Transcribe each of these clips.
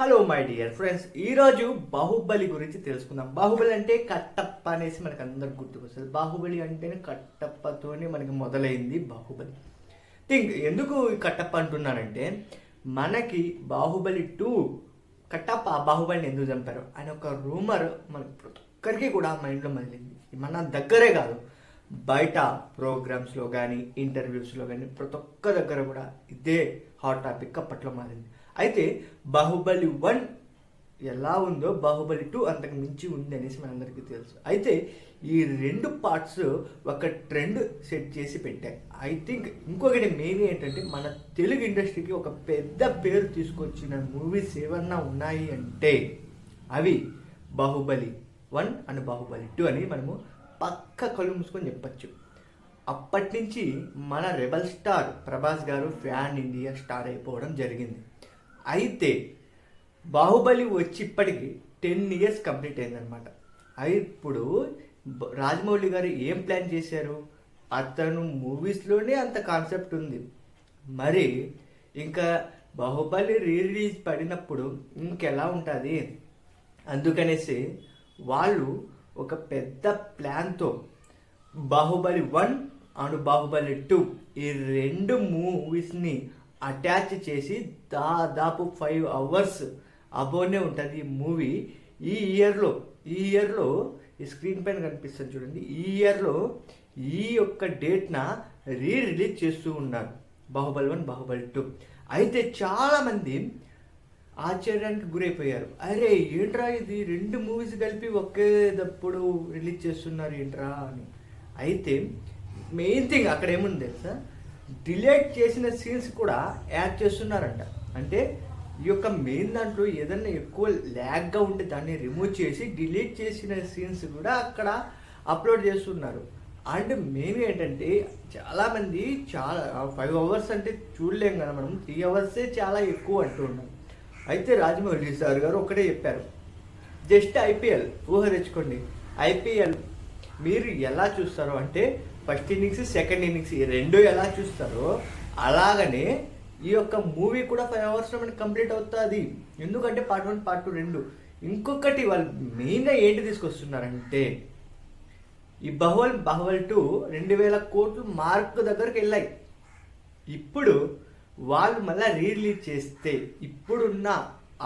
Hello my dear friends, ఈరోజు బాహుబలి గురించి తెలుసుకుందాం. బాహుబలి అంటే కట్టప్ప అనేసి మనకు అందరికి గుర్తుకొస్తుంది. బాహుబలి అంటేనే కట్టప్పతోనే మనకి మొదలైంది బాహుబలి. ఎందుకు ఈ కట్టప్ప అంటున్నానంటే, మనకి బాహుబలి 2 కట్టప్ప బాహుబలిని ఎందుకు చంపారు అని ఒక రూమర్ మనకి ప్రతి ఒక్కరికి కూడా మైండ్లో మళ్ళీంది. మన దగ్గరే కాదు, బయట ప్రోగ్రామ్స్లో కానీ ఇంటర్వ్యూస్లో కానీ ప్రతి ఒక్క దగ్గర కూడా ఇదే హాట్ టాపిక్ అప్పట్లో మారింది. అయితే బాహుబలి 1 ఎలా ఉందో బాహుబలి 2 అంతకు మించి ఉంది అనేసి మనందరికీ తెలుసు. అయితే ఈ రెండు పార్ట్స్ ఒక ట్రెండ్ సెట్ చేసి పెట్టాయి. ఐ థింక్ ఇంకొకటి మెయిన్ ఏంటంటే, మన తెలుగు ఇండస్ట్రీకి ఒక పెద్ద పేరు తీసుకొచ్చిన మూవీస్ ఏమన్నా ఉన్నాయి అంటే అవి బాహుబలి 1 అండ్ బాహుబలి 2 అని మనము పక్క కళ్ళు మూసుకొని చెప్పచ్చు. అప్పటి నుంచి మన రెబల్ స్టార్ ప్రభాస్ గారు ఫ్యాన్ ఇండియా స్టార్ అయిపోవడం జరిగింది. అయితే బాహుబలి వచ్చి ఇప్పటికి 10 ఇయర్స్ కంప్లీట్ అయిందనమాట. ఇప్పుడు రాజమౌళి గారు ఏం ప్లాన్ చేశారు? అతను మూవీస్లోనే అంత కాన్సెప్ట్ ఉంది, మరి ఇంకా బాహుబలి రిలీజ్ పడినప్పుడు ఇంకెలా ఉంటుంది? అందుకనేసి వాళ్ళు ఒక పెద్ద ప్లాన్తో బాహుబలి 1 అండ్ బాహుబలి 2 ఈ రెండు మూవీస్ని అటాచ్ చేసి దాదాపు 5 అవర్స్ అబోనే ఉంటుంది ఈ మూవీ. ఈ ఇయర్లో ఈ స్క్రీన్ పైన కనిపిస్తుంది చూడండి, ఈ ఇయర్లో ఈ యొక్క డేట్న రిలీజ్ చేస్తూ ఉన్నారు బాహుబలి 1 బాహుబలి 2. అయితే చాలామంది ఆశ్చర్యానికి గురైపోయారు. అరే ఏంట్రా ఇది, రెండు మూవీస్ కలిపి ఒకేటప్పుడు రిలీజ్ చేస్తున్నారు ఏంట్రా అని. అయితే మెయిన్ థింగ్ అక్కడ ఏముంది తెలుసా, డిలీట్ చేసిన సీన్స్ కూడా యాడ్ చేస్తున్నారంట. అంటే ఈ యొక్క మెయిన్ దాంట్లో ఏదన్నా ఎక్కువ ల్యాగ్గా ఉంటే దాన్ని రిమూవ్ చేసి డిలీట్ చేసిన సీన్స్ కూడా అక్కడ అప్లోడ్ చేస్తున్నారు. అండ్ మెయిన్ ఏంటంటే, చాలామంది 5 అవర్స్ అంటే చూడలేం కదా మనం, 3 అవర్సే చాలా ఎక్కువ అంటూ ఉన్నాం. అయితే రాజమౌళి సార్ గారు ఒకటే చెప్పారు, జస్ట్ ఐపీఎల్ ఊహ తెచ్చుకోండి. ఐపీఎల్ మీరు ఎలా చూస్తారో అంటే ఫస్ట్ ఇన్నింగ్స్ సెకండ్ ఇన్నింగ్స్ ఈ రెండు ఎలా చూస్తారో అలాగనే ఈ యొక్క మూవీ కూడా 5 అవర్స్లో మనకి కంప్లీట్ అవుతుంది. ఎందుకంటే పార్ట్ 1 పార్ట్ 2 రెండు. ఇంకొకటి వాళ్ళు మెయిన్గా ఏంటి తీసుకొస్తున్నారంటే, ఈ బాహుబలి 2 2000 కోట్లు మార్క్ దగ్గరికి వెళ్ళాయి. ఇప్పుడు వాళ్ళు మళ్ళీ రిలీజ్ చేస్తే ఇప్పుడున్న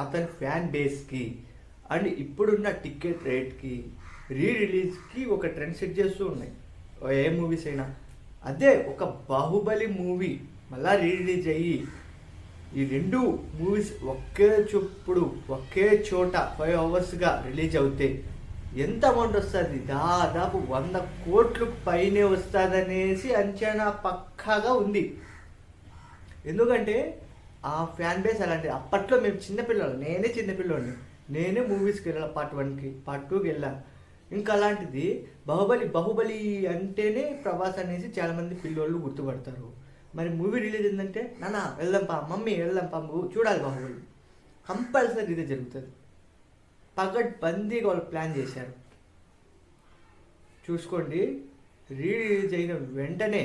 అతని ఫ్యాన్ బేస్కి అండ్ ఇప్పుడున్న టికెట్ రేట్కి రిలీజ్కి ఒక ట్రెండ్ సెట్ చేస్తూ ఉన్నాయి ఏ మూవీస్ అయినా. అదే ఒక బాహుబలి మూవీ మళ్ళీ రిలీజ్ అయ్యి ఈ రెండు మూవీస్ ఒకే చోట 5 అవర్స్గా రిలీజ్ అవుతే ఎంత అమౌంట్ వస్తుంది? దాదాపు 100 కోట్లు పైనే వస్తుందనేసి అంచనా పక్కాగా ఉంది. ఎందుకంటే ఆ ఫ్యాన్ బేస్ అలాంటి. అప్పట్లో మేము చిన్నపిల్లలు, నేనే చిన్నపిల్లోని, నేనే మూవీస్కి వెళ్ళాను. పార్ట్ 1కి పార్ట్ 2కి వెళ్ళాను. ఇంకా అలాంటిది బాహుబలి అంటేనే ప్రభాస్ అనేసి చాలామంది పిల్లోళ్ళు గుర్తుపడతారు. మరి మూవీ రిలీజ్ అయిందంటే నాన్న వెళ్దాంపా, మమ్మీ వెళ్దాంపా, చూడాలి బాహుబలి, కంపల్సరీ ఇదే జరుగుతుంది. పగడ్బందీగా వాళ్ళు ప్లాన్ చేశారు. చూసుకోండి, రిలీజ్ అయిన వెంటనే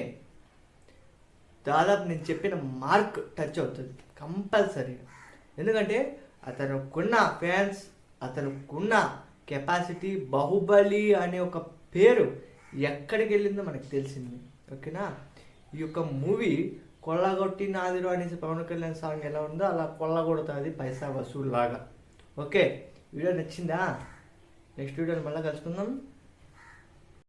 దాదాపు నేను చెప్పిన మార్క్ టచ్ అవుతుంది కంపల్సరీగా. ఎందుకంటే అతనుకున్న ఫ్యాన్స్, అతనుకున్న కెపాసిటీ, బాహుబలి అనే ఒక పేరు ఎక్కడికి వెళ్ళిందో మనకు తెలిసింది. ఓకేనా? ఈ యొక్క మూవీ కొల్లగొట్టి నాదిరు అనేసి పవన్ కళ్యాణ్ సాంగ్ ఎలా ఉందో అలా కొల్లగొడుతుంది పైసా వసూలు లాగా. ఓకే, వీడియో నచ్చిందా? నెక్స్ట్ వీడియోని మళ్ళీ కలుసుకుందాం.